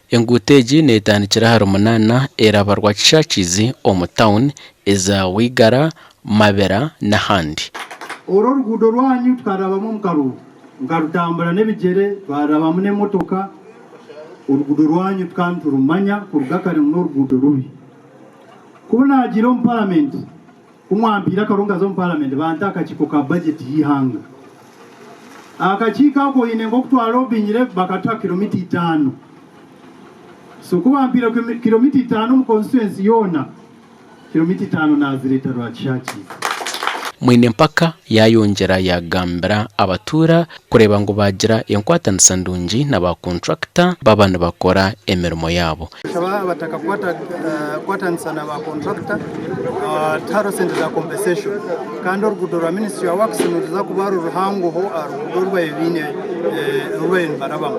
enguuto egi neetandikira hari munana eraba Rwakishakizi omu town eza Wigara, Mabera n'ahandi. Oro oruguuto rwanyu tukarabamu mukarutambura n'ebigere twarabamu n'emotoka. Oruguuto rwanyu tukanturumanya kuruga kare n'oruguuto rubi kuba nagira omu parliament kumwampira akaronga zo mu parliament banta akakiko ka budget y'ihanga akakiko ako ine ngokutwara obinyire bakatwa kilomita 5 so kubampira kilomita 5 mu constituency yona kilomita 5 nazireta Rwakishakizi. Mwine Mpaka yayongera yagambira abatuura kureba ngo bagira enkwataniza ndungi n'abakontrakta babana bakora emirimo yabo. Bataka kwatanisa n'abakontrakta taro sente za compensation kandi oruguuto rwa Ministry of Works nuza kuba ruhangoho oruguuto rwa Mbarara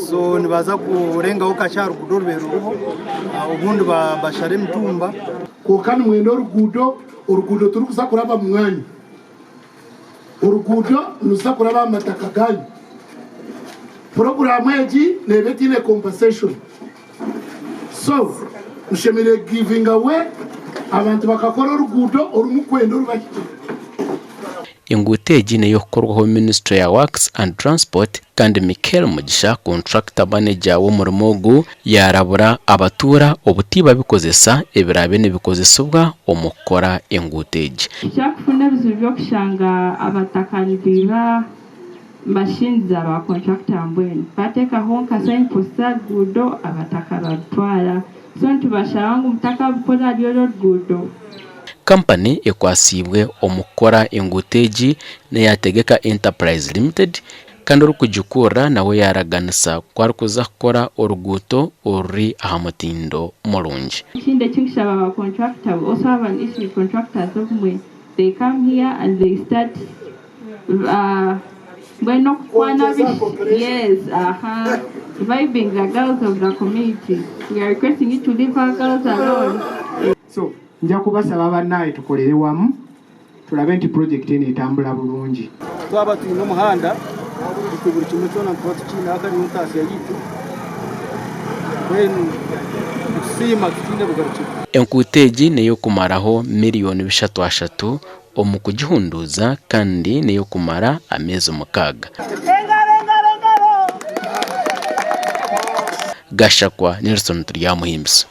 so nibaza kurengaho kacha oruguuto rweruho ubundi bashare mitumba kokani mwendo oruguuto turi kuza kuraba mwanya oruguuto nuza kuraba amataka ganyu programu egi nebetine compensation so mushemere giving away abantu bakakora oruguuto orumukwendo rubaki. Enguuto egi neyo kukorwaho Ministry of Works and Transport kandi Michael Mugisha contractor manager w'umurimo ogu yarabura abatuura obutiba bikozesa ebirabe nebikozesebwa omukora enguuto egi. Kyakufuna bizibu byokushanga abatakaniza machines aba contractor mbwenu batekaho nka sign posta gudo abataka batwara so ntibashanga umutaka bukola ryo gudo. Company ekwasibwe omukora enguuto egi neyategeka Enterprise Limited kandi orukujukura nawe yaraganisa kwari kuza kukora oruguuto ori aha mutindo mulungi. Ikindi kingisaba aba contractor also have an issue with contractors of when they come here and they start vibing the girls of the community. We are requesting you to leave our girls alone. So nja kubasaba bannaye tukolere wamu tulabe nti project eno etambula bulungi. Twaba tulina omuhanda buli kimu kyona tukina akali mutasi yayitu kwenu kusima kitinde bugarukira. Enguuto egi neyo kumaraho miliyoni 3 omu kugihunduza kandi neyo kumara amezi 6. Gashakwa Nelson Turiyamuhimbisa.